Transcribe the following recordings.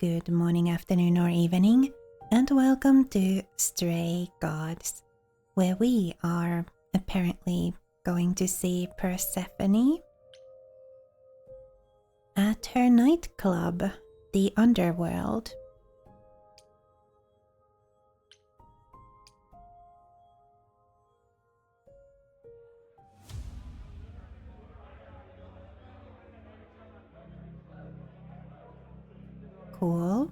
good morning, afternoon, or evening, and welcome to Stray Gods, where we are apparently going to see Persephone at her nightclub, the Underworld. Cool.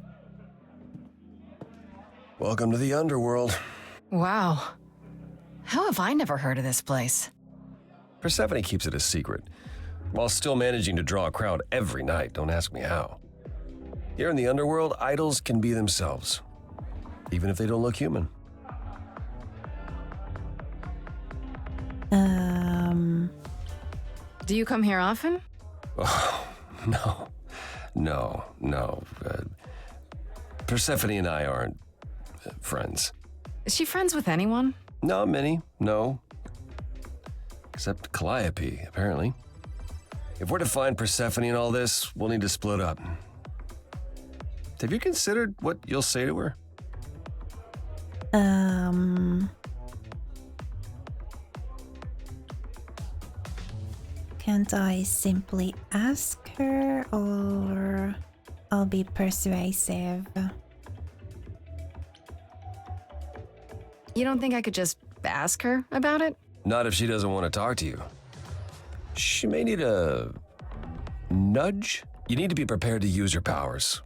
Welcome to the Underworld. Wow. How have I never heard of this place? Persephone keeps it a secret, while still managing to draw a crowd every night. Don't ask me how. Here in the Underworld, idols can be themselves, even if they don't look human. Do you come here often? Oh, no. Persephone and I aren't friends. Is she friends with anyone? Not many, no. Except Calliope, apparently. If we're to find Persephone in all this, we'll need to split up. Have you considered what you'll say to her? Can't I simply ask her, or I'll be persuasive? You don't think I could just ask her about it? Not if she doesn't want to talk to you. She may need a nudge. You need to be prepared to use your powers,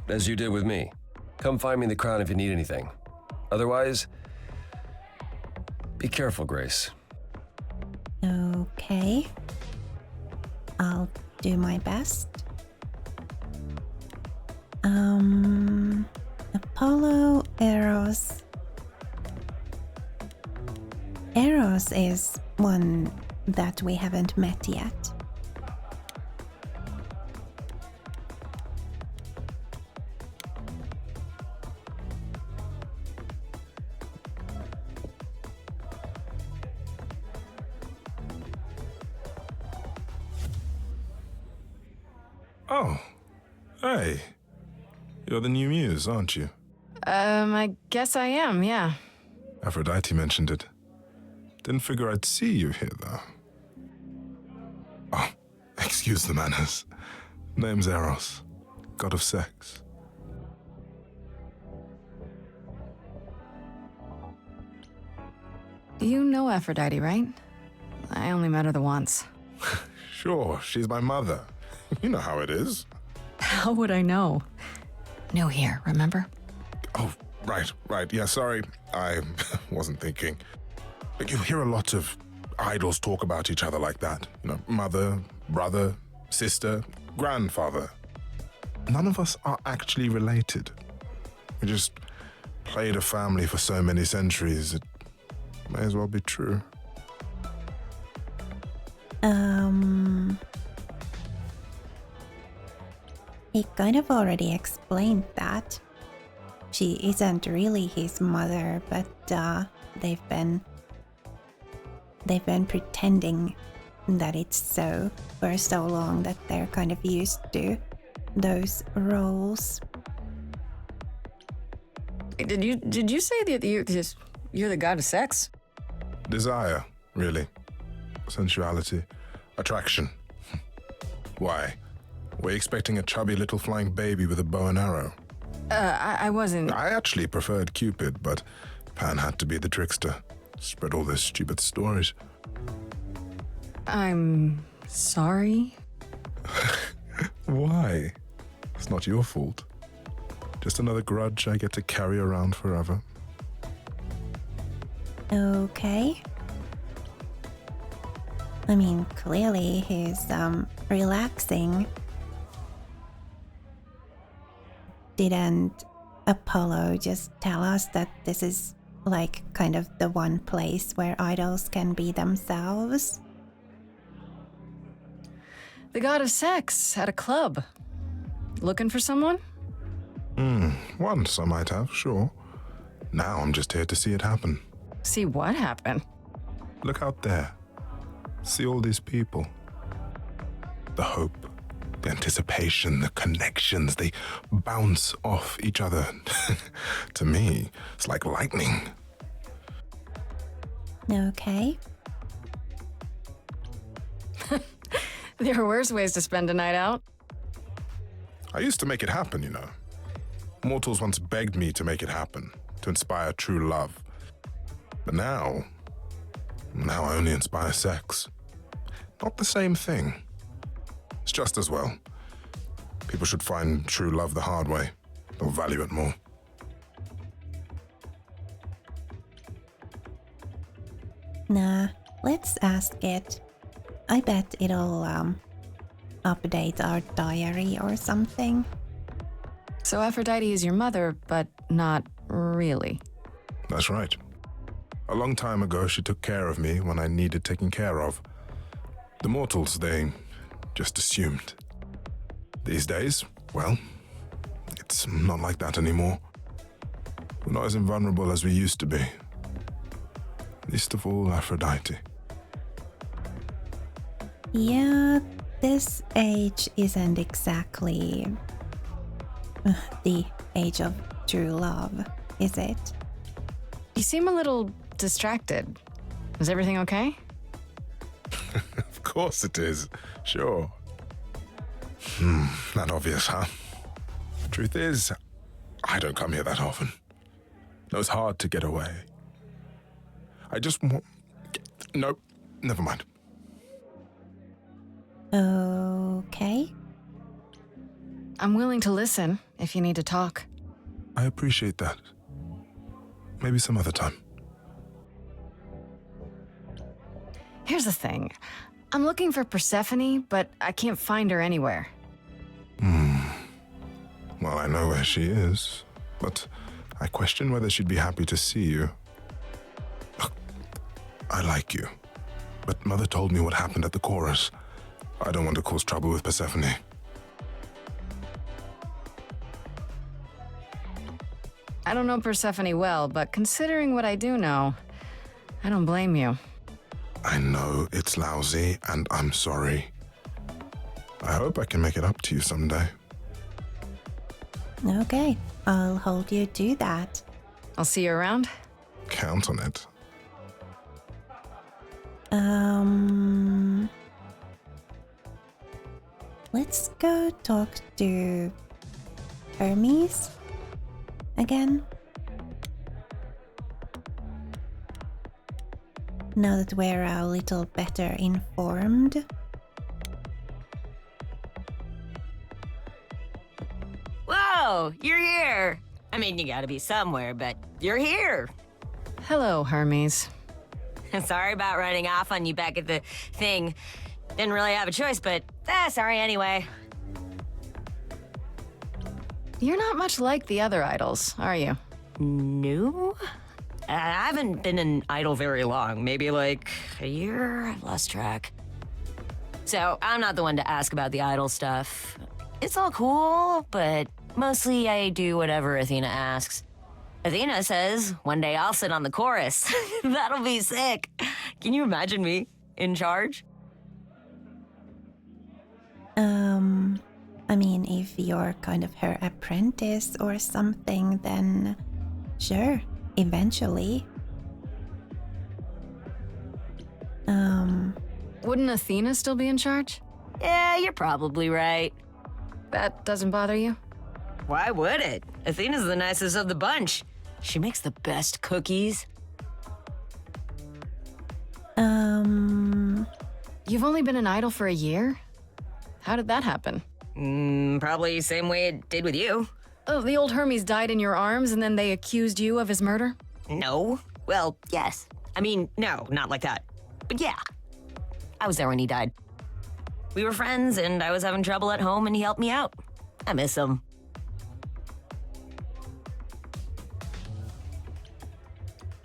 as you did with me. Come find me in the crown if you need anything. Otherwise, be careful, Grace. Okay. I'll do my best. Apollo, Eros. Eros is one that we haven't met yet. Oh, hey. You're the new muse, aren't you? I guess I am, yeah. Aphrodite mentioned it. Didn't figure I'd see you here, though. Oh, excuse the manners. Name's Eros, god of sex. You know Aphrodite, right? I only met her the once. Sure, she's my mother. You know how it is. How would I know? New here, remember? Oh, right. Yeah, sorry. I wasn't thinking. You hear a lot of idols talk about each other like that. You know, mother, brother, sister, grandfather. None of us are actually related. We just played a family for so many centuries, it may as well be true. He kind of already explained that. She isn't really his mother, but they've been pretending that it's so for so long that they're kind of used to those roles. Did you say that you're the god of sex? Desire, really. Sensuality. Attraction. Why? We're expecting a chubby little flying baby with a bow and arrow. I wasn't... I actually preferred Cupid, but Pan had to be the trickster. Spread all those stupid stories. I'm sorry. Why? It's not your fault. Just another grudge I get to carry around forever. Okay. I mean, clearly he's relaxing. Didn't Apollo just tell us that this is like kind of the one place where idols can be themselves? The god of sex at a club. Looking for someone? Once I might have, sure. Now I'm just here to see it happen. See what happened? Look out there. See all these people. The hope, The anticipation, the connections, they bounce off each other. To me, it's like lightning. Okay. There are worse ways to spend a night out. I used to make it happen, you know. Mortals once begged me to make it happen, to inspire true love. But now I only inspire sex. Not the same thing. It's just as well. People should find true love the hard way. They'll value it more. Nah, let's ask it. I bet it'll, update our diary or something. So Aphrodite is your mother, but not really. That's right. A long time ago, she took care of me when I needed taking care of. The mortals, they just assumed. These days, well, it's not like that anymore. We're not as invulnerable as we used to be. Least of all, Aphrodite. Yeah, this age isn't exactly the age of true love, is it? You seem a little distracted. Is everything okay? Of course it is. Sure. Not obvious, huh? Truth is, I don't come here that often. No, it's hard to get away. I just want... Nope, never mind. Okay. I'm willing to listen if you need to talk. I appreciate that. Maybe some other time. Here's the thing. I'm looking for Persephone, but I can't find her anywhere. Well, I know where she is, but I question whether she'd be happy to see you. Look, I like you, but Mother told me what happened at the chorus. I don't want to cause trouble with Persephone. I don't know Persephone well, but considering what I do know, I don't blame you. I know it's lousy, and I'm sorry. I hope I can make it up to you someday. Okay, I'll hold you to that. I'll see you around. Count on it. Let's go talk to Hermes again. Now that we're a little better informed. Whoa, you're here. I mean, you gotta be somewhere, but you're here. Hello, Hermes. Sorry about running off on you back at the thing. Didn't really have a choice, but sorry anyway. You're not much like the other idols, are you? No? I haven't been an idol very long. Maybe like a year? I've lost track. So I'm not the one to ask about the idol stuff. It's all cool, but mostly I do whatever Athena asks. Athena says one day I'll sit on the chorus. That'll be sick. Can you imagine me in charge? I mean, if you're kind of her apprentice or something, then sure, eventually. Wouldn't Athena still be in charge? Yeah, you're probably right. That doesn't bother you? Why would it? Athena's the nicest of the bunch. She makes the best cookies. You've only been an idol for a year? How did that happen? Probably same way it did with you. Oh, the old Hermes died in your arms and then they accused you of his murder? No. Well, yes. I mean, no, not like that. But yeah. I was there when he died. We were friends and I was having trouble at home and he helped me out. I miss him.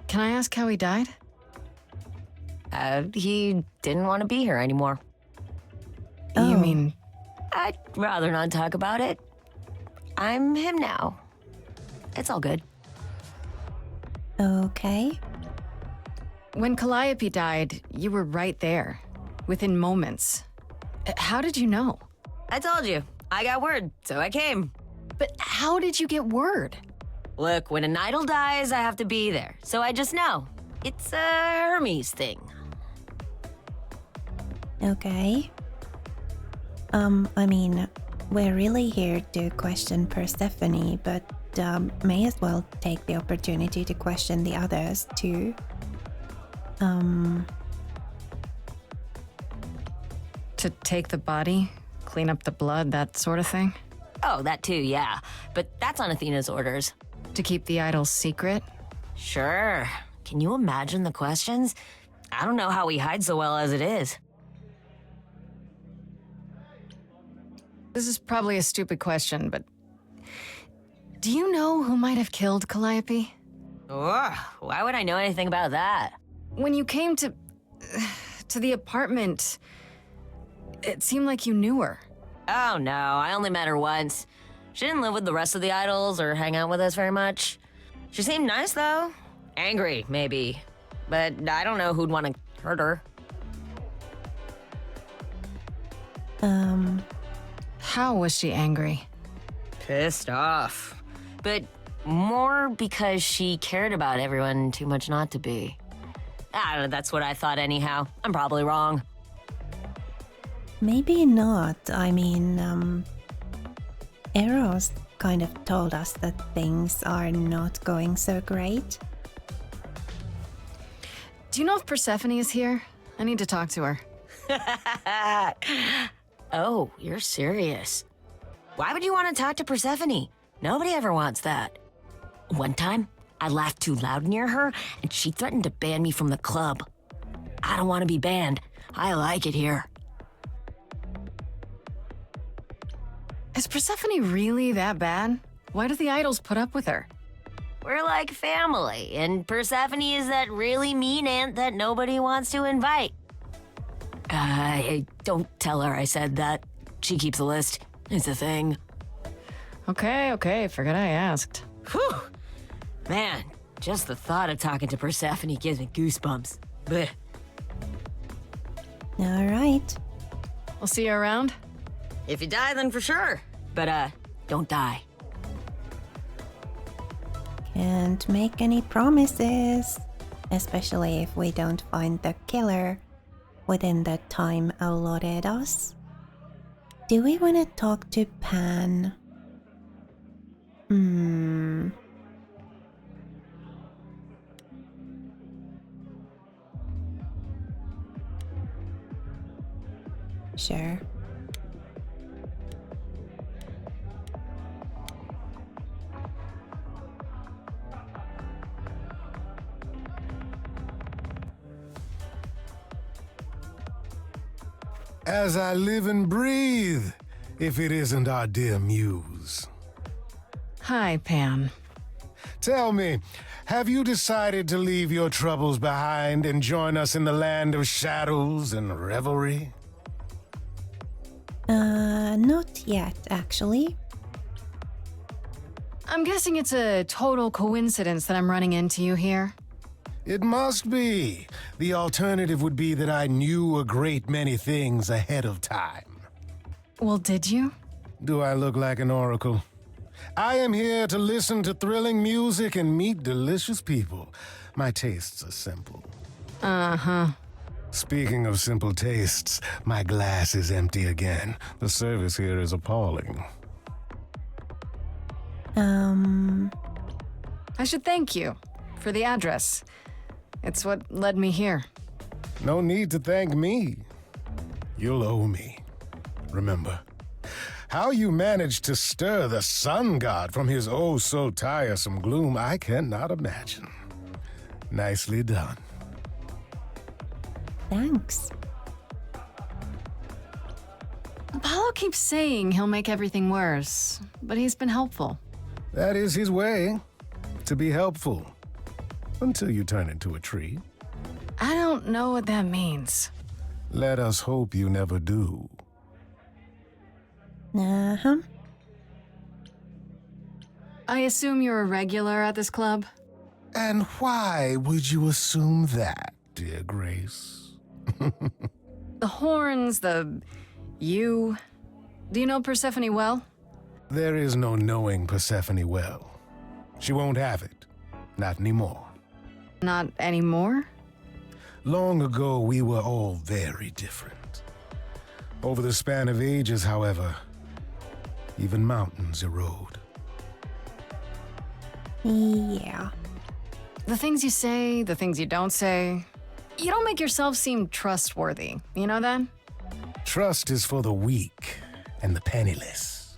Can I ask how he died? He didn't want to be here anymore. You mean... I'd rather not talk about it. I'm him now. It's all good. Okay. When Calliope died, you were right there, within moments. How did you know? I told you. I got word, so I came. But how did you get word? Look, when an idol dies, I have to be there. So I just know. It's a Hermes thing. Okay. I mean, we're really here to question Persephone, but may as well take the opportunity to question the others too. To take the body, clean up the blood, that sort of thing? Oh, that too, yeah. But that's on Athena's orders. To keep the idol secret? Sure. Can you imagine the questions? I don't know how we hide so well as it is. This is probably a stupid question, but do you know who might have killed Calliope? Ugh, why would I know anything about that? When you came to the apartment, it seemed like you knew her. Oh no, I only met her once. She didn't live with the rest of the idols or hang out with us very much. She seemed nice though. Angry, maybe. But I don't know who'd want to hurt her. How was she angry? Pissed off. But more because she cared about everyone too much not to be. I don't know, that's what I thought anyhow. I'm probably wrong. Maybe not. I mean, Eros kind of told us that things are not going so great. Do you know if Persephone is here? I need to talk to her. Oh, you're serious. Why would you want to talk to Persephone? Nobody ever wants that. One time, I laughed too loud near her, and she threatened to ban me from the club. I don't want to be banned. I like it here. Is Persephone really that bad? Why do the idols put up with her? We're like family, and Persephone is that really mean aunt that nobody wants to invite. Don't tell her I said that. She keeps a list. It's a thing. Okay, forgot I asked. Whew! Man, just the thought of talking to Persephone gives me goosebumps. Blech. All right. We'll see you around? If you die, then for sure. But, don't die. Can't make any promises, especially if we don't find the killer within the time allotted us. Do we want to talk to Pan? Sure. As I live and breathe, if it isn't our dear muse. Hi, Pan. Tell me, have you decided to leave your troubles behind and join us in the land of shadows and revelry? Not yet, actually. I'm guessing it's a total coincidence that I'm running into you here. It must be. The alternative would be that I knew a great many things ahead of time. Well, did you? Do I look like an oracle? I am here to listen to thrilling music and meet delicious people. My tastes are simple. Uh-huh. Speaking of simple tastes, my glass is empty again. The service here is appalling. I should thank you for the address. It's what led me here. No need to thank me. You'll owe me. Remember, how you managed to stir the sun god from his oh-so-tiresome gloom, I cannot imagine. Nicely done. Thanks. Apollo keeps saying he'll make everything worse, but he's been helpful. That is his way, to be helpful. Until you turn into a tree. I don't know what that means. Let us hope you never do. Uh-huh. I assume you're a regular at this club? And why would you assume that, dear Grace? The horns, you... Do you know Persephone well? There is no knowing Persephone well. She won't have it. Not anymore. Not anymore? Long ago, we were all very different. Over the span of ages, however, even mountains erode. Yeah. The things you say, the things you don't say. You don't make yourself seem trustworthy. You know that? Trust is for the weak and the penniless.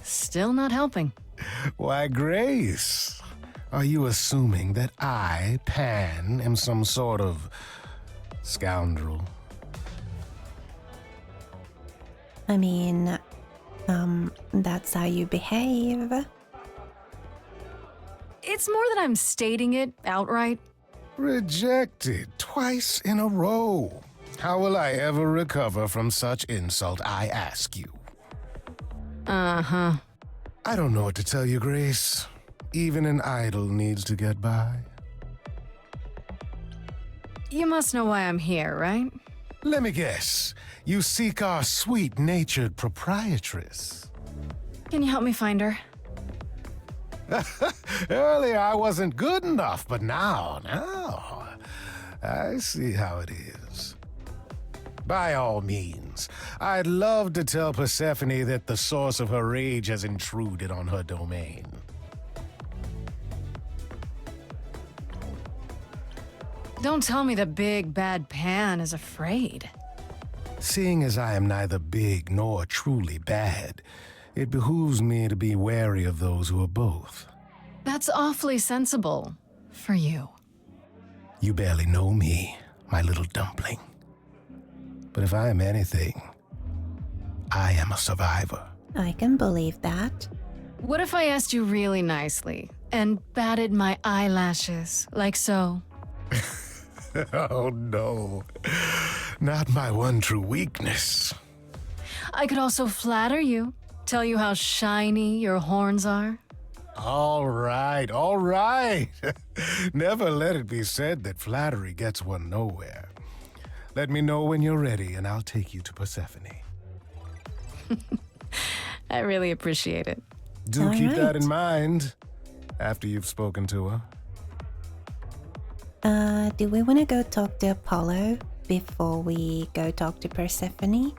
Still not helping. Why, Grace, are you assuming that I, Pan, am some sort of scoundrel? I mean, that's how you behave. It's more that I'm stating it outright. Rejected twice in a row. How will I ever recover from such insult, I ask you? Uh-huh. I don't know what to tell you, Grace. Even an idol needs to get by. You must know why I'm here, right? Let me guess. You seek our sweet-natured proprietress. Can you help me find her? Earlier I wasn't good enough, but now, I see how it is. By all means, I'd love to tell Persephone that the source of her rage has intruded on her domain. Don't tell me the big bad Pan is afraid. Seeing as I am neither big nor truly bad, it behooves me to be wary of those who are both. That's awfully sensible for you. You barely know me, my little dumpling. But if I am anything, I am a survivor. I can believe that. What if I asked you really nicely and batted my eyelashes like so? Oh no, not my one true weakness. I could also flatter you, tell you how shiny your horns are. All right. Never let it be said that flattery gets one nowhere. Let me know when you're ready and I'll take you to Persephone. I really appreciate it. Do All keep that right. in mind after you've spoken to her. Do we want to go talk to Apollo before we go talk to Persephone?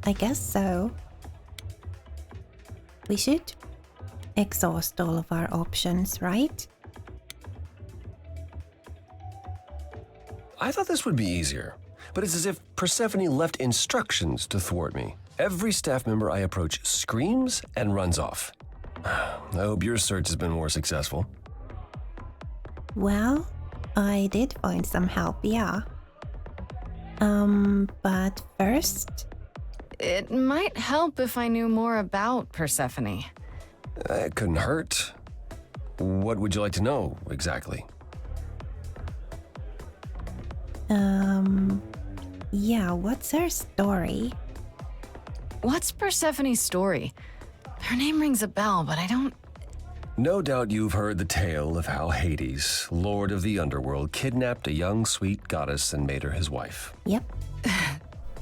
I guess so. We should exhaust all of our options, right? I thought this would be easier, but it's as if Persephone left instructions to thwart me. Every staff member I approach screams and runs off. I hope your search has been more successful. Well, I did find some help, yeah. But first, It might help if I knew more about Persephone. It couldn't hurt. What would you like to know exactly? yeah, what's her story? What's Persephone's story? Her name rings a bell, but I don't... No doubt you've heard the tale of how Hades, lord of the underworld, kidnapped a young sweet goddess and made her his wife. Yep.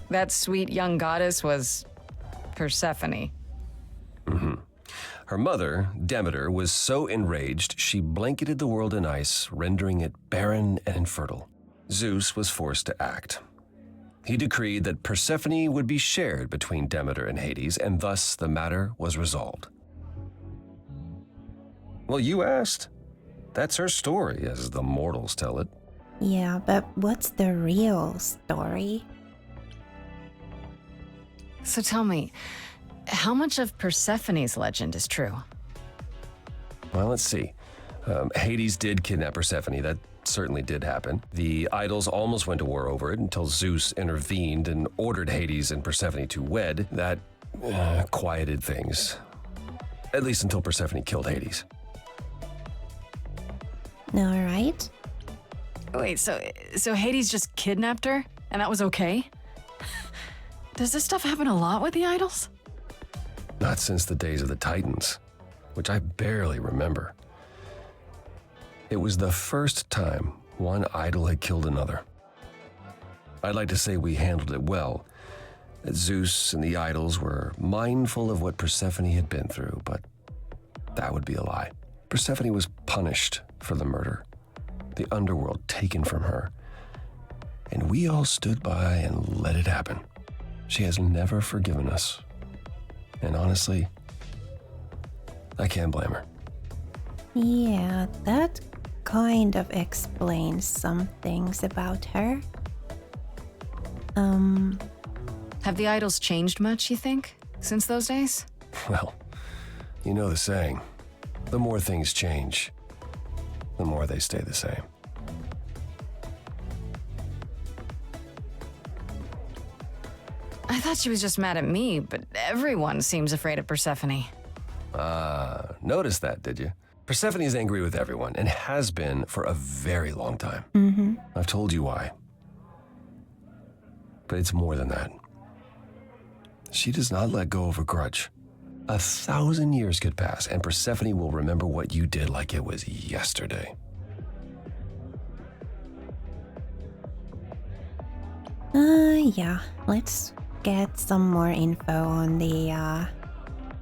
That sweet young goddess was Persephone. Her mother, Demeter, was so enraged she blanketed the world in ice, rendering it barren and infertile. Zeus was forced to act. He decreed that Persephone would be shared between Demeter and Hades, and thus the matter was resolved. Well, you asked. That's her story, as the mortals tell it. Yeah, but what's the real story? So tell me, how much of Persephone's legend is true? Well, let's see. Hades did kidnap Persephone. That certainly did happen. The idols almost went to war over it until Zeus intervened and ordered Hades and Persephone to wed. That quieted things. At least until Persephone killed Hades. All right. Wait, so Hades just kidnapped her, and that was okay? Does this stuff happen a lot with the idols? Not since the days of the Titans, which I barely remember. It was the first time one idol had killed another. I'd like to say we handled it well, that Zeus and the idols were mindful of what Persephone had been through, but that would be a lie. Persephone was punished for the murder, the underworld taken from her, and we all stood by and let it happen. She has never forgiven us. And honestly, I can't blame her. Yeah, that kind of explains some things about her. Have the idols changed much, you think, since those days? Well, you know the saying, the more things change, the more they stay the same. I thought she was just mad at me, but everyone seems afraid of Persephone. Noticed that, did you? Persephone is angry with everyone and has been for a very long time. I've told you why. But it's more than that. She does not let go of a grudge. 1,000 years could pass, and Persephone will remember what you did like it was yesterday. Yeah, let's get some more info on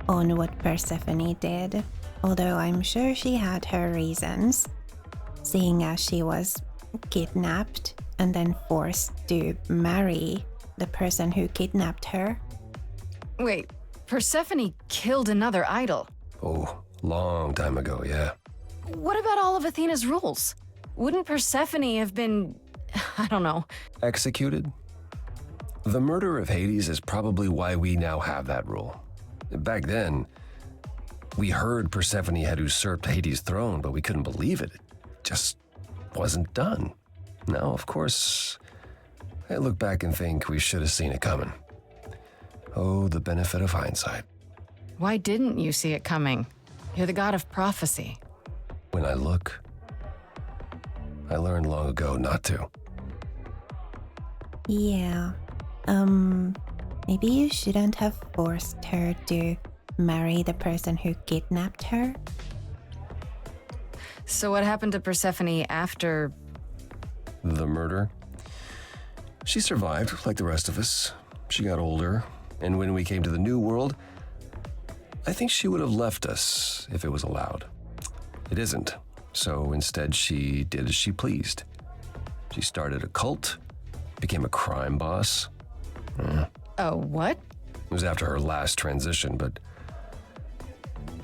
on what Persephone did. Although I'm sure she had her reasons, seeing as she was kidnapped and then forced to marry the person who kidnapped her. Wait, Persephone killed another idol. Oh, long time ago, yeah. What about all of Athena's rules? Wouldn't Persephone have been, I don't know, Executed? The murder of Hades is probably why we now have that rule. Back then, we heard Persephone had usurped Hades' throne, but we couldn't believe it. It just wasn't done. Now, of course, I look back and think we should have seen it coming. Oh, the benefit of hindsight. why didn't you see it coming? You're the god of prophecy. When I look, I learned long ago not to. Yeah. Maybe you shouldn't have forced her to marry the person who kidnapped her. So what happened to Persephone after... The murder? She survived, like the rest of us. She got older, and when we came to the New World, I think she would have left us if it was allowed. It isn't, so instead she did as she pleased. She started a cult, became a crime boss. Oh, what? It was after her last transition, but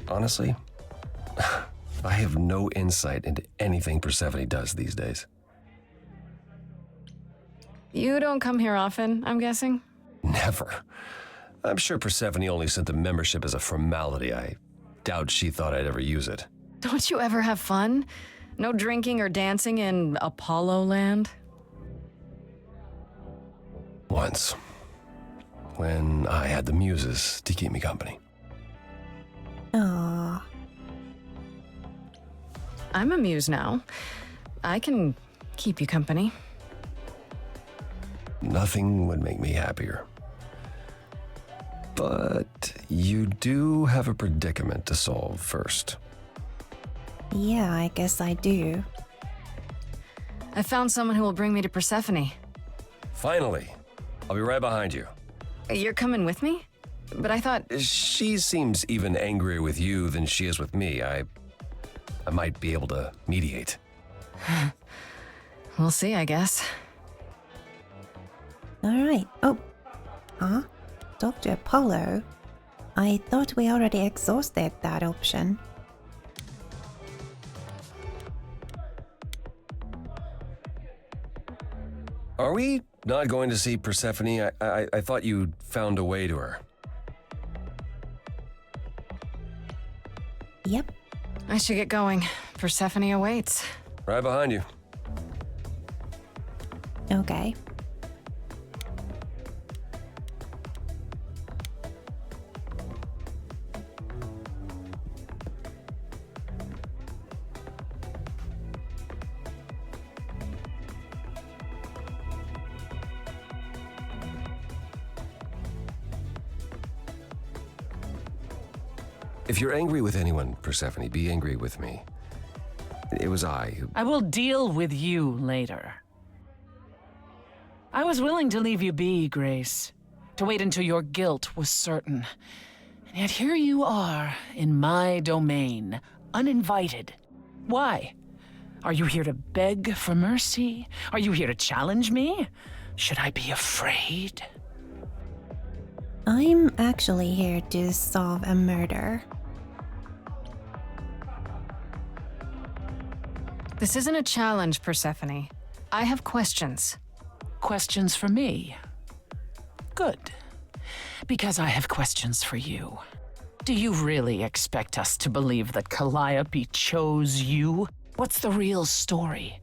honestly, I have no insight into anything Persephone does these days. You don't come here often, I'm guessing? Never. I'm sure Persephone only sent the membership as a formality. I doubt she thought I'd ever use it. Don't you ever have fun? No drinking or dancing in Apollo land? Once, when I had the muses to keep me company. Aww. I'm a muse now. I can keep you company. Nothing would make me happier. But you do have a predicament to solve first. Yeah, I guess I do. I found someone who will bring me to Persephone. Finally, I'll be right behind you. You're coming with me? But I thought... She seems even angrier with you than she is with me. I might be able to mediate. We'll see, I guess. Alright. Oh. Huh? Dr. Apollo? I thought we already exhausted that option. Are we not going to see Persephone? I thought you'd found a way to her. Yep. I should get going. Persephone awaits. Right behind you. Okay. If you're angry with anyone, Persephone, be angry with me. It was I who... I will deal with you later. I was willing to leave you be, Grace, to wait until your guilt was certain. And yet here you are, in my domain, uninvited. Why? Are you here to beg for mercy? Are you here to challenge me? Should I be afraid? I'm actually here to solve a murder. This isn't a challenge, Persephone. I have questions. Questions for me? Good. Because I have questions for you. Do you really expect us to believe that Calliope chose you? What's the real story?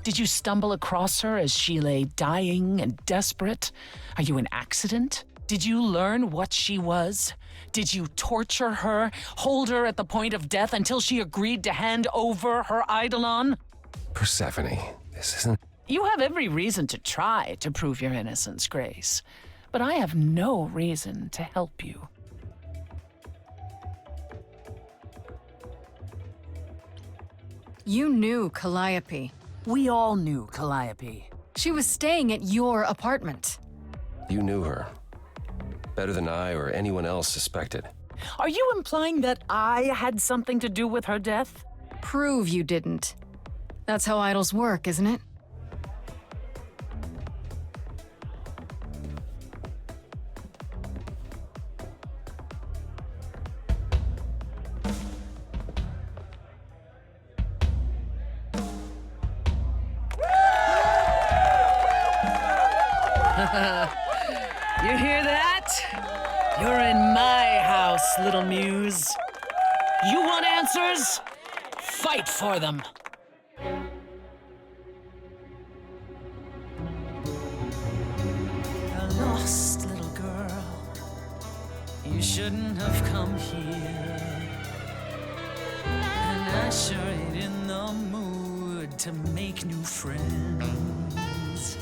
Did you stumble across her as she lay dying and desperate? Are you an accident? Did you learn what she was? Did you torture her, hold her at the point of death until she agreed to hand over her eidolon? Persephone, this isn't... You have every reason to try to prove your innocence, Grace. But I have no reason to help you. You knew Calliope. We all knew Calliope. She was staying at your apartment. You knew her. Better than I or anyone else suspected. Are you implying that I had something to do with her death? Prove you didn't. That's how idols work, isn't it? You hear that? You're in my house, little muse. You want answers? Fight for them. A lost little girl. You shouldn't have come here. And I sure ain't in the mood to make new friends.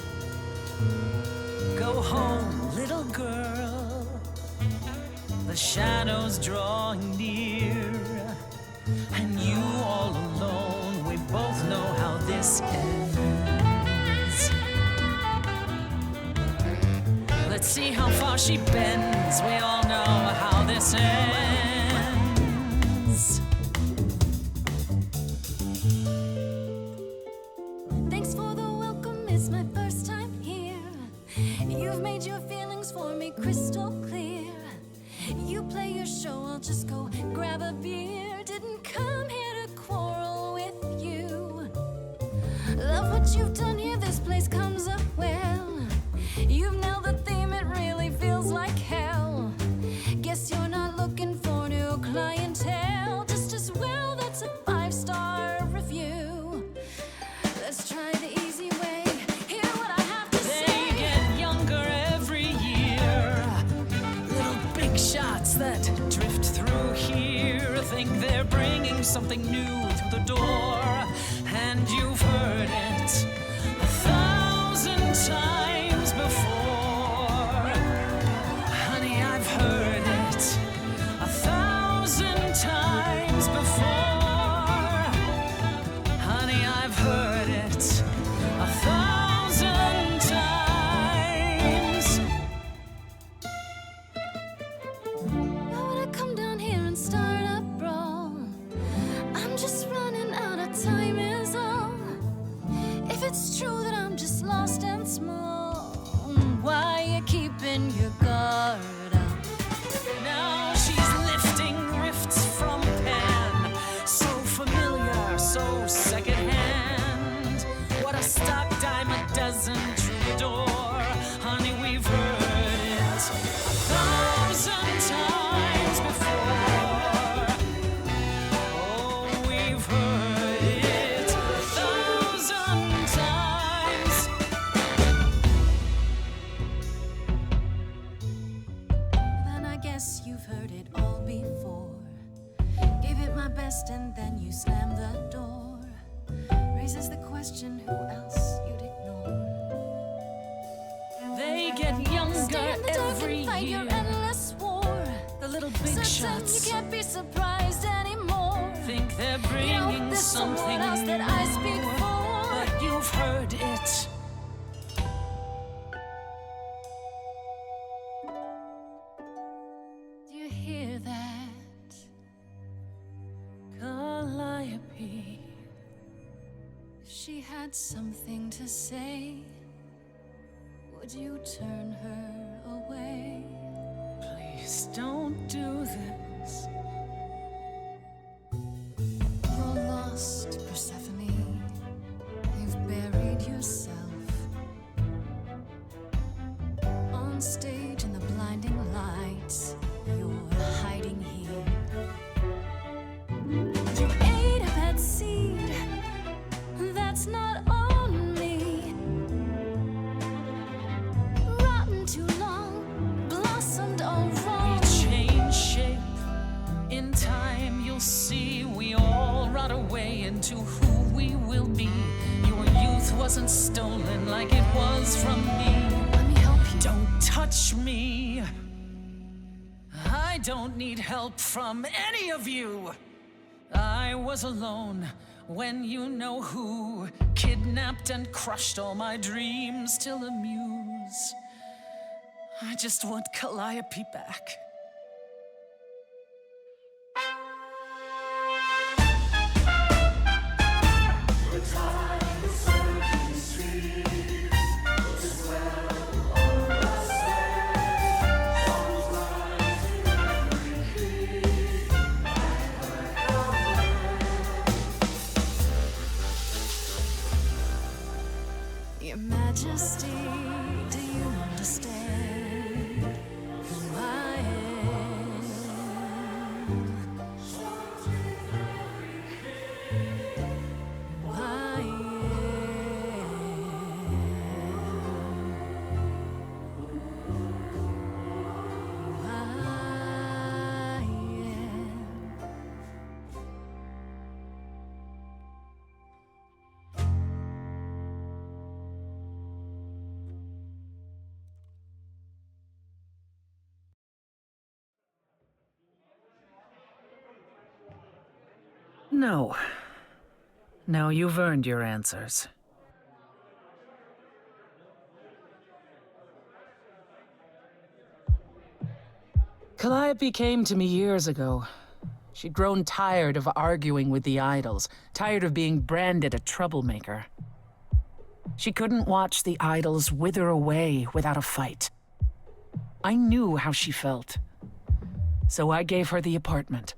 Go home, little girl. The shadows drawing near, and you all alone. We both know how this ends. Let's see how far she bends. We all know how this ends. Thanks for the welcome, it's my first time here. You've made your feelings for me crystal clear. You play your show, I'll just go grab a beer. Didn't come here to quarrel with you. Love what you've done here, this place comes up well. You've nailed the theme, it really feels like hell. Guess you're not looking for new clientele. Just as well, that's a 5-star review. Let's try the easy way. Hear what I have to say. They get younger every year. Little big shots that drift through here think they're bringing something new through the door. And you've heard it 1,000 times before. Honey, I've heard it 1,000 times before. Honey, I've heard it 1,000 times. Why would I come down here and start a brawl? I'm just running out of time is all. If it's true that I'm just lost and small, why you keeping your guard up? Now she's lifting rifts from pen. So familiar, so secondhand. What a stock dime a dozen troubadour. Honey, we've heard it 1,000 times before. Oh, we've heard it 1,000 times. Then I guess you've heard it all before. Gave it my best and then you slammed the door. Raises the question, who else you'd ignore? They get younger Stay in the dark every and fight year. your endless war. The little big Certain shots you can't be surprised anymore. think they're You know, bringing there's something someone else that I speak new. for. But you've heard it she had something to say, would you turn her away? Please don't do this. You're lost, Persephone. You've buried yourself on stage in the blinding lights. You're hiding here. You ate a bad seed that's not on me. Rotten too long, blossomed all wrong. We change shape. In time, you'll see we all rot away into who we will be. Your youth wasn't stolen like it was from me. Let me help you. Don't touch me. I don't need help from any of you. I was alone when you know who kidnapped and crushed all my dreams till amuse. I just want Calliope back. Your Majesty, do you understand who I am? Who I am. No. No, you've earned your answers. Calliope came to me years ago. She'd grown tired of arguing with the idols, tired of being branded a troublemaker. She couldn't watch the idols wither away without a fight. I knew how she felt. So I gave her the apartment.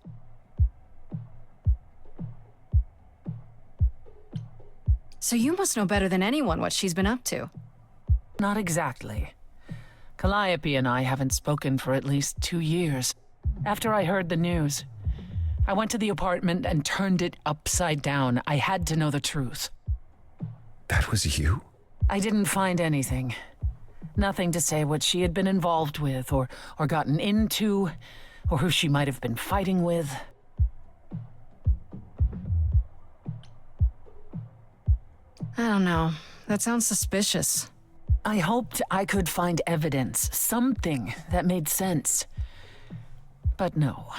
So you must know better than anyone what she's been up to. Not exactly. Calliope and I haven't spoken for at least 2 years. After I heard the news, I went to the apartment and turned it upside down. I had to know the truth. That was you? I didn't find anything. Nothing to say what she had been involved with, or gotten into, or who she might have been fighting with. I don't know. That sounds suspicious. I hoped I could find evidence, something that made sense. But no,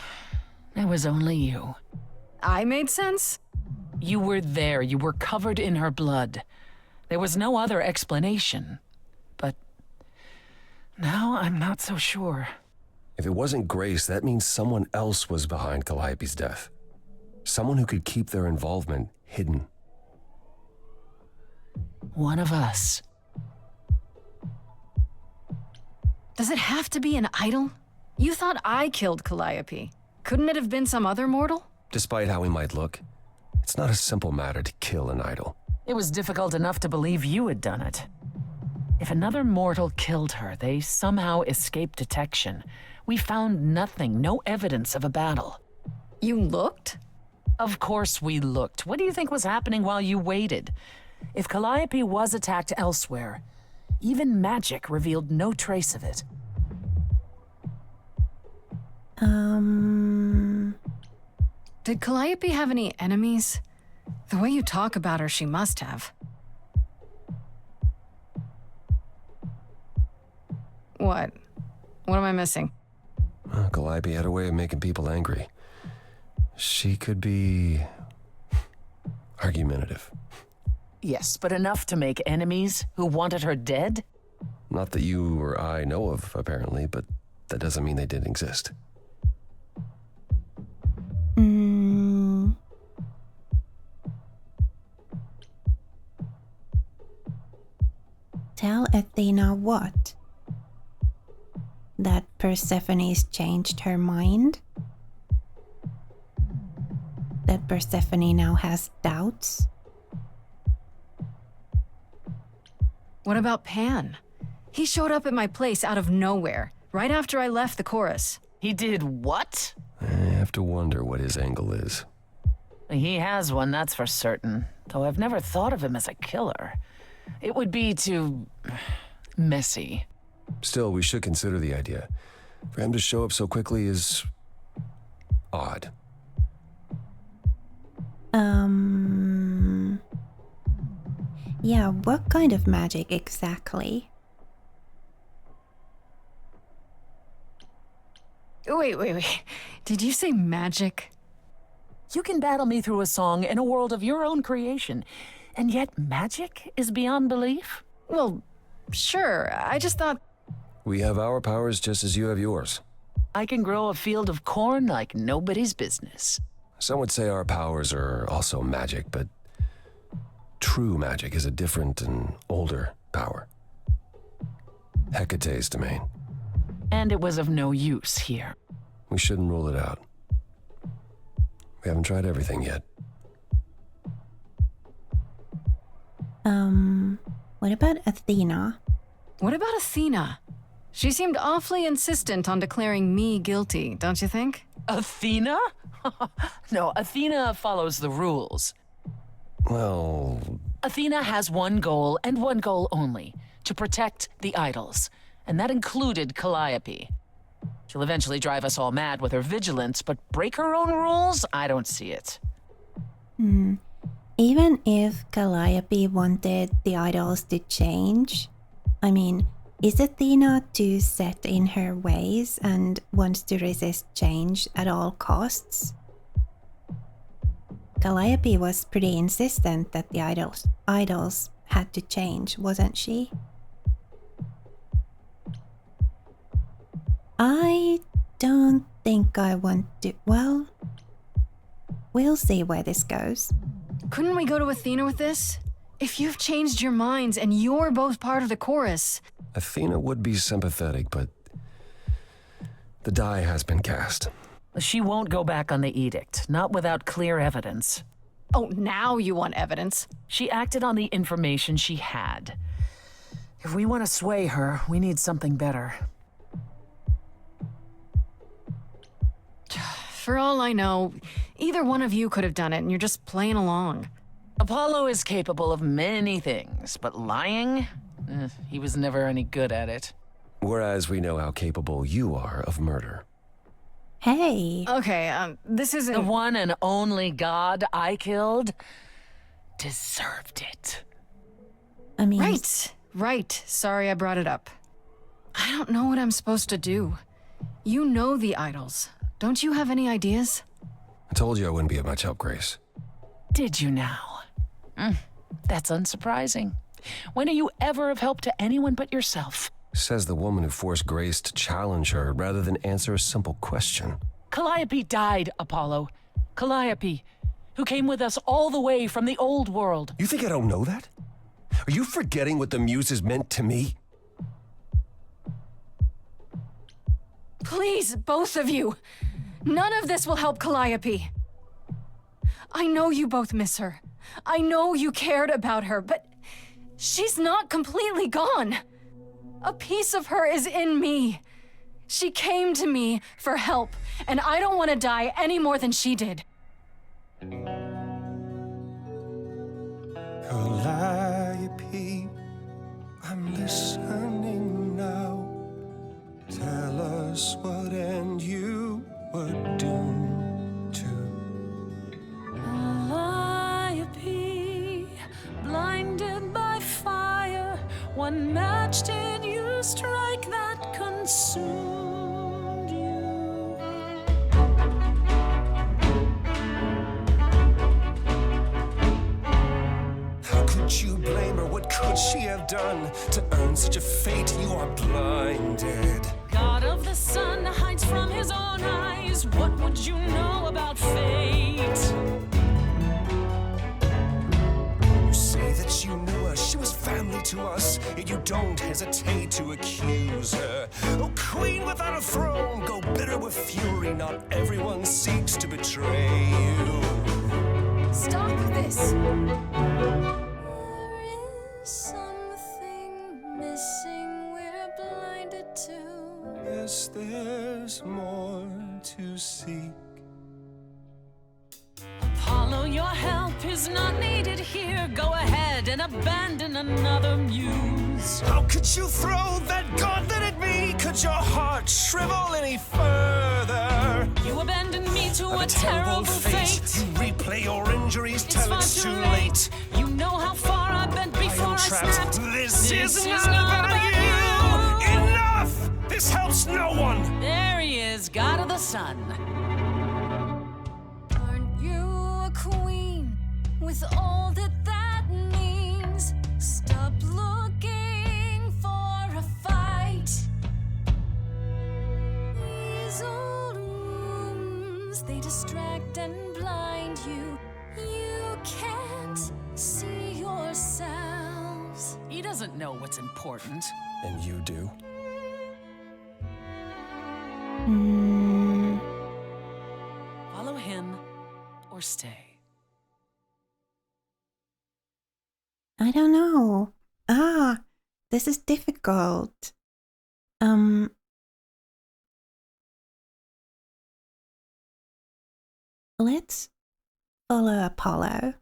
it was only you. I made sense? You were there, you were covered in her blood. There was no other explanation. But now I'm not so sure. If it wasn't Grace, that means someone else was behind Calliope's death. Someone who could keep their involvement hidden. One of us. Does it have to be an idol? You thought I killed Calliope. Couldn't it have been some other mortal? Despite how he might look, it's not a simple matter to kill an idol. It was difficult enough to believe you had done it. If another mortal killed her, they somehow escaped detection. We found nothing, no evidence of a battle. You looked? Of course we looked. What do you think was happening while you waited? If Calliope was attacked elsewhere, even magic revealed no trace of it. Did Calliope have any enemies? The way you talk about her, she must have. What? What am I missing? Calliope had a way of making people angry. She could be argumentative. Yes, but enough to make enemies who wanted her dead? Not that you or I know of, apparently, but that doesn't mean they didn't exist. Athena what? That Persephone's changed her mind? That Persephone now has doubts? What about Pan? He showed up at my place out of nowhere, right after I left the chorus. He did what? I have to wonder what his angle is. He has one, that's for certain. Though I've never thought of him as a killer. It would be too messy. Still, we should consider the idea. For him to show up so quickly is odd. Yeah, what kind of magic exactly? Wait. Did you say magic? You can battle me through a song in a world of your own creation, and yet magic is beyond belief? Well, sure. I just thought... We have our powers just as you have yours. I can grow a field of corn like nobody's business. Some would say our powers are also magic, but true magic is a different and older power. Hecate's domain. And it was of no use here. We shouldn't rule it out. We haven't tried everything yet. What about Athena? What about Athena? She seemed awfully insistent on declaring me guilty, don't you think? Athena? No, Athena follows the rules. Well, Athena has one goal and one goal only, to protect the idols. And that included Calliope. She'll eventually drive us all mad with her vigilance, but break her own rules? I don't see it. Even if Calliope wanted the idols to change, I mean, is Athena too set in her ways and wants to resist change at all costs? Calliope was pretty insistent that the idols had to change, wasn't she? I don't think I want to... Well, we'll see where this goes. Couldn't we go to Athena with this? If you've changed your minds and you're both part of the chorus... Athena would be sympathetic, but the die has been cast. She won't go back on the edict, not without clear evidence. Oh, now you want evidence? She acted on the information she had. If we want to sway her, we need something better. For all I know, either one of you could have done it and you're just playing along. Apollo is capable of many things, but lying? He was never any good at it. Whereas we know how capable you are of murder. Hey. Okay, this isn't... The one and only god I killed deserved it. I mean... Right. Sorry I brought it up. I don't know what I'm supposed to do. You know the idols. Don't you have any ideas? I told you I wouldn't be of much help, Grace. Did you now? That's unsurprising. When are you ever of help to anyone but yourself? Says the woman who forced Grace to challenge her rather than answer a simple question. Calliope died, Apollo. Calliope, who came with us all the way from the old world. You think I don't know that? Are you forgetting what the Muses meant to me? Please, both of you. None of this will help Calliope. I know you both miss her. I know you cared about her, but she's not completely gone. A piece of her is in me. She came to me for help, and I don't want to die any more than she did. Calliope, I'm listening now. Tell us what end you were doomed to. Calliope, blinded by fire, what match did you strike that consumed you? How could you blame her? What could she have done to earn such a fate? You are blinded. God of the sun hides from his own eyes. What would you know about fate? You say that you knew her, she was family to us, yet you don't hesitate to accuse her. Oh, queen without a throne, go bitter with fury. Not everyone seeks to betray you. Stop this! There is something missing we're blinded to. Yes, there's more to seek. Apollo, your help is not needed here. Go ahead and abandon another muse. How could you throw that gauntlet at me? Could your heart shrivel any further? You abandoned me to a terrible fate. You replay your injuries, It's tell far it's too too late. late. You know how far I've been before I Trapped. snapped. This is not not about you. Enough! This helps no one. There he is, God of the Sun. Aren't you a queen with all that that means? Stop looking for a fight. These old wounds, they distract and blind you. You can't see yourselves. He doesn't know what's important. And you do? Follow him or stay. I don't know. This is difficult. Let's follow Apollo.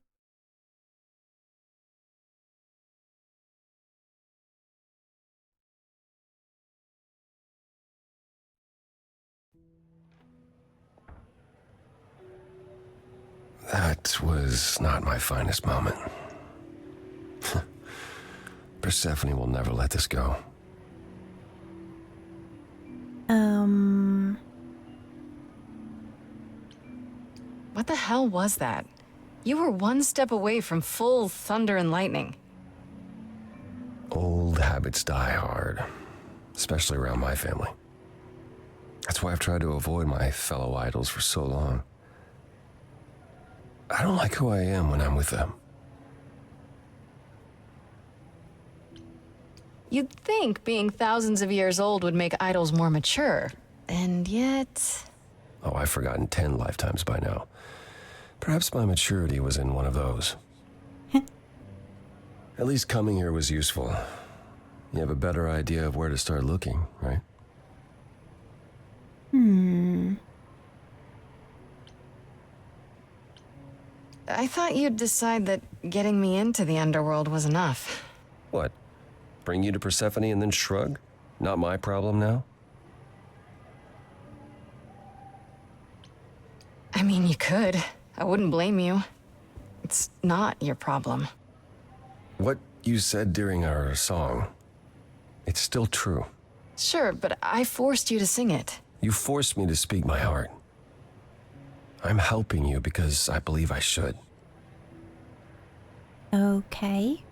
That was not my finest moment. Persephone will never let this go. What the hell was that? You were one step away from full thunder and lightning. Old habits die hard, especially around my family. That's why I've tried to avoid my fellow idols for so long. I don't like who I am when I'm with them. You'd think being thousands of years old would make idols more mature, and yet... Oh, I've forgotten 10 lifetimes by now. Perhaps my maturity was in one of those. At least coming here was useful. You have a better idea of where to start looking, right? I thought you'd decide that getting me into the underworld was enough. What? Bring you to Persephone and then shrug? Not my problem now? I mean, you could. I wouldn't blame you. It's not your problem. What you said during our song, it's still true. Sure, but I forced you to sing it. You forced me to speak my heart. I'm helping you because I believe I should. Okay.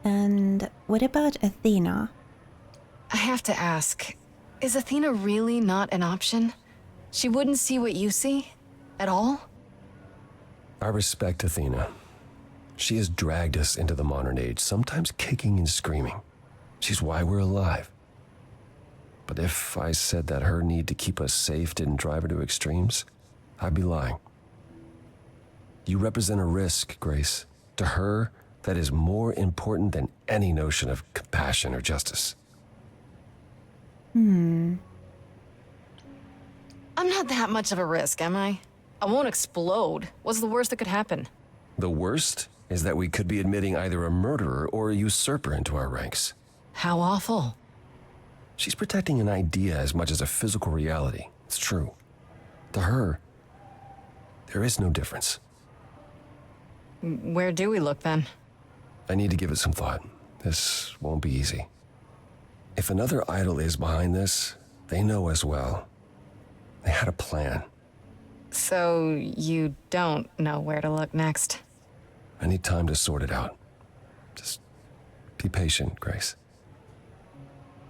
And what about Athena? I have to ask, is Athena really not an option? She wouldn't see what you see? At all? I respect Athena. She has dragged us into the modern age, sometimes kicking and screaming. She's why we're alive. But if I said that her need to keep us safe didn't drive her to extremes, I'd be lying. You represent a risk, Grace. To her, that is more important than any notion of compassion or justice. I'm not that much of a risk, am I? I won't explode. What's the worst that could happen? The worst is that we could be admitting either a murderer or a usurper into our ranks. How awful. She's protecting an idea as much as a physical reality. It's true. To her, there is no difference. Where do we look then? I need to give it some thought. This won't be easy. If another idol is behind this, they know as well. They had a plan. So you don't know where to look next? I need time to sort it out. Just be patient, Grace.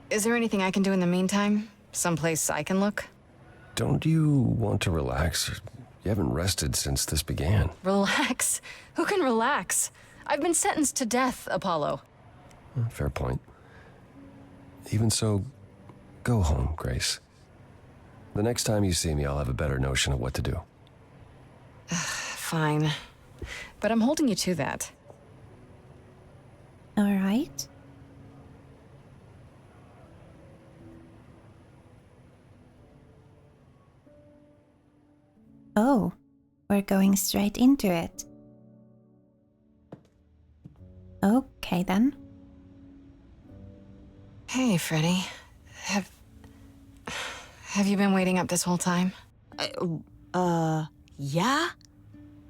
Is there anything I can do in the meantime? Someplace I can look? Don't you want to relax? You haven't rested since this began. Relax? Who can relax? I've been sentenced to death, Apollo. Fair point. Even so, go home, Grace. The next time you see me, I'll have a better notion of what to do. Fine. But I'm holding you to that. All right. Oh, we're going straight into it. Okay then. Hey, Freddy. Have you been waiting up this whole time? Yeah?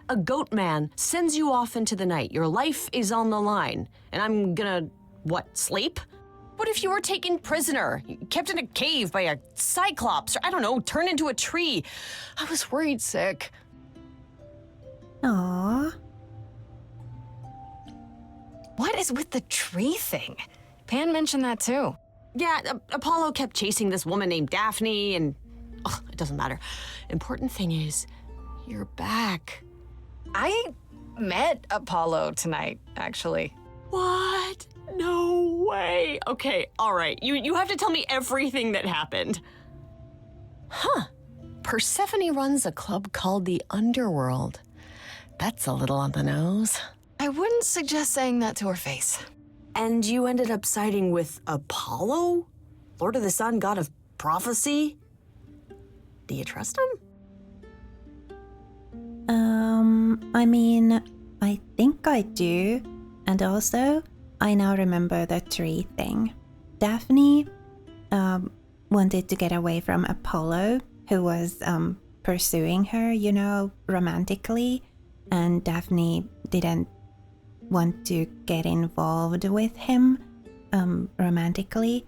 A goat man sends you off into the night. Your life is on the line. And I'm gonna, what, sleep? What if you were taken prisoner, kept in a cave by a cyclops, or I don't know, turned into a tree? I was worried sick. Aww. What is with the tree thing? Pan mentioned that too. Yeah, Apollo kept chasing this woman named Daphne, and it doesn't matter. Important thing is, you're back. I met Apollo tonight, actually. What? No way. Okay, all right. You have to tell me everything that happened. Huh. Persephone runs a club called the Underworld. That's a little on the nose. I wouldn't suggest saying that to her face. And you ended up siding with Apollo? Lord of the Sun, god of prophecy? Do you trust him? I mean, I think I do. And also, I now remember the tree thing. Daphne wanted to get away from Apollo, who was pursuing her, you know, romantically. And Daphne didn't want to get involved with him romantically.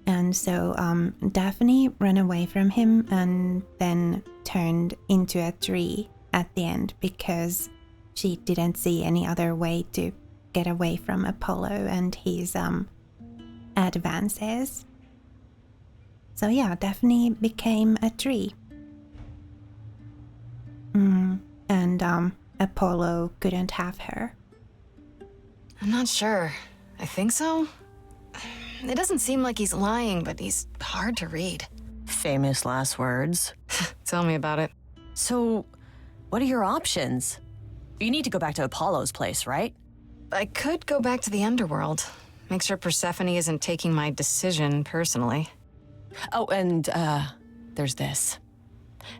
And so Daphne ran away from him and then turned into a tree at the end because she didn't see any other way to get away from Apollo and his advances. So yeah, Daphne became a tree. And Apollo couldn't have her. I'm not sure. I think so. It doesn't seem like he's lying, but he's hard to read. Famous last words. Tell me about it. So, what are your options? You need to go back to Apollo's place, right? I could go back to the underworld. Make sure Persephone isn't taking my decision personally. Oh, and, there's this.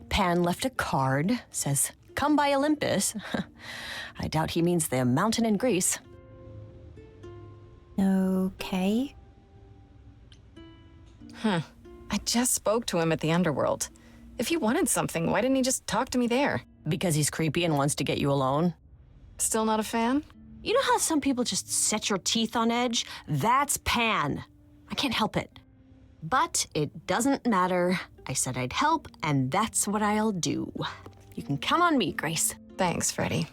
Pan left a card, says, "Come by Olympus." I doubt he means the mountain in Greece. Okay. I just spoke to him at the underworld. If he wanted something, why didn't he just talk to me there? Because he's creepy and wants to get you alone? Still not a fan? You know how some people just set your teeth on edge? That's Pan. I can't help it. But it doesn't matter. I said I'd help, and that's what I'll do. You can count on me, Grace. Thanks, Freddy.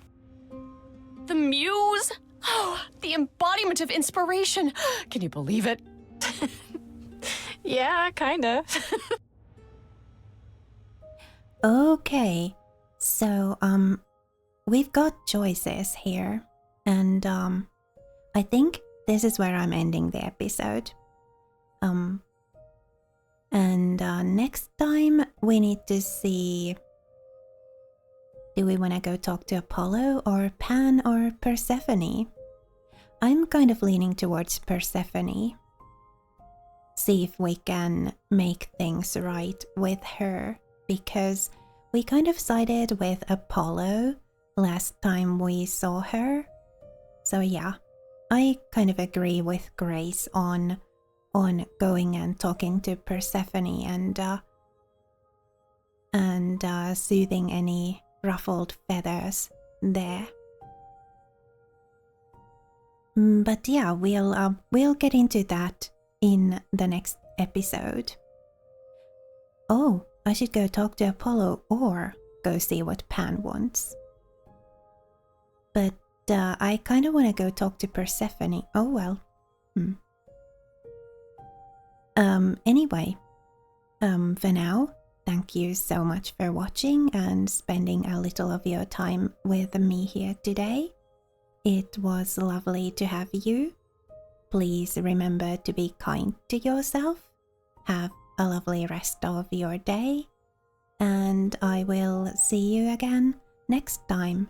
The muse? Oh, the embodiment of inspiration. Can you believe it? Yeah, kinda. Okay. So, we've got choices here. And, I think this is where I'm ending the episode. And next time we need to see, do we want to go talk to Apollo or Pan or Persephone? I'm kind of leaning towards Persephone. See if we can make things right with her, because we kind of sided with Apollo last time we saw her. So yeah, I kind of agree with Grace on going and talking to Persephone and soothing any ruffled feathers there. But yeah, we'll get into that in the next episode. Oh, I should go talk to Apollo or go see what Pan wants. But I kind of want to go talk to Persephone. Oh well. Anyway, for now, thank you so much for watching and spending a little of your time with me here today. It was lovely to have you. Please remember to be kind to yourself. Have a lovely rest of your day. And I will see you again next time.